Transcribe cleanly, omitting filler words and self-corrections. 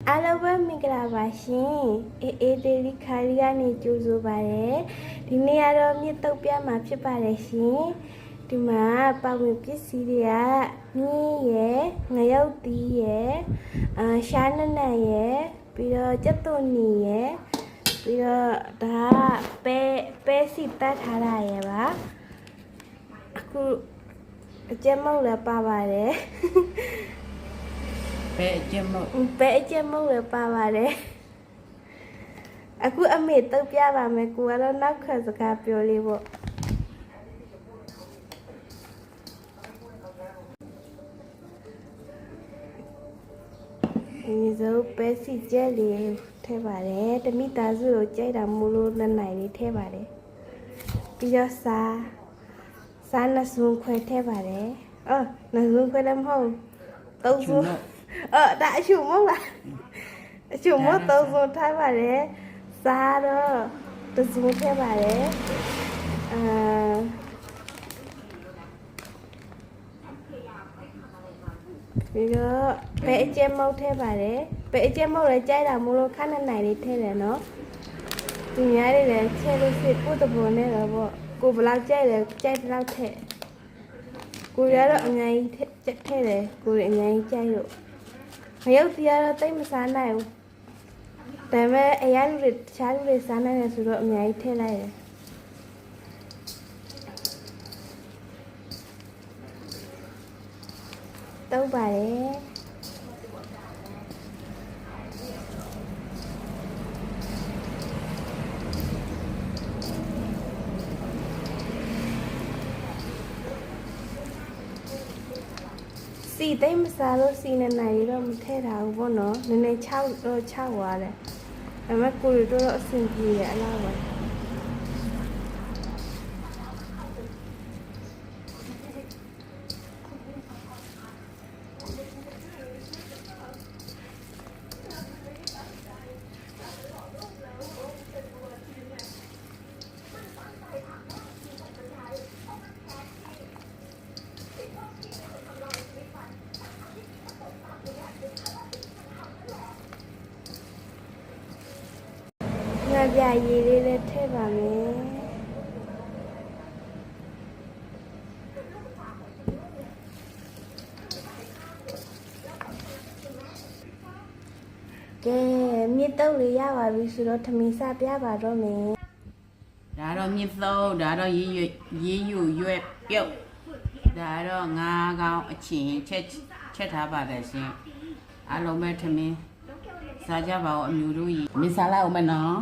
အားလုံးပဲမင်္ဂလာပါရှင်အေးဒေလီခါရီကနေကြိုဆိုပါရစေဒီနေ့ကတော့မြစ်တုပ်ပြမှာဖြစ်ပါတယ်ရှင်ဒီမှာပါဝင်ပစ္စည်းတွေကမြင်းရယ်ငရုတ်သီးရယ်ရှားနနံရယ်ပြီးတော့ကြက်သွန်နီရယ်ပြီးတော့ဒါပဲစီတက်ထားတာရယ်ပါအခုအကျက်မုတ်လည်းပါပါတယ်ပဲအကျက်မုတ်လည်းပါပါတယ်အခုအမေတုတ်ပြပါမယ်ကိုကတော့နောက်ခါစကားပြောလေးပေါ့ဒီဆိုပဲစီကျက်လေးထည့်ပါတယ်တမိသားစုကိုကြိုက်တာမို့လို့နှစ်နိုင်လေးထည့်ပါတယ်ပြီးတော့စားနှစ်စုံခွဲထည့်ပါတယ်နှစ်စုံခွဲလည်းမဟုတ်သုံးစုံဒါအချုံမဟုတ်လားအချုံမသုံးစုံထားပါတယ်စားတော့တစ်စုံထည့်ပါတယ်ပြီးတော့ပဲအကျက်မုတ်ထည့်ပါတယ်ပဲအကျက်မုတ်လည်းကြိုက်တာမို့လို့ခဏနိုင်လေးထည့်တယ်နော်ဒီများလေးလည်းချဲလို့စစ်ပို့တပေါ်နဲ့တော့ပေါ့ကိုဘလောက်ကြိုက်လဲကြိုက်တော့ထည့်ကိုရတော့အများကြီးထည့်တယ်ကိုရအများကြီးကြိုက်လို့မရုပ်တရားတော့တိတ်မစားနိုင်ဘူးဒါပေမဲ့အရာလူတွေတခြားလူတွေစားနိုင်တယ်ဆိုတော့အများကြီးထည့်လိုက်တယ်တုံးပါတယ်စီသိမ့်မစားလို့စီနေနိုင်တော့မထဲတာဘူးပေါ့နော်နည်းနည်း6သွားတယ်ဒါပေမဲ့ကိုရီတော့အဆင်ပြေရအလားပဲငါပြရည်လေးလည်းထည့်ပါမယ်ကဲမြစ်တုပ်လေးရပါပြီဆိုတော့ထမင်းစားပြပါတော့မယ်ဒါတော့မြစ်သုံးဒါတော့ရေးယူရွက်ပြုတ်ဒါတော့ငါးကောင်းအချင်းချက်ထားပါတယ်ရှင်အားလုံးပဲထမင်းစားကြပါဦးအမျိုးတို့ကြီးမင်းစားလိုက်အောင်မနော်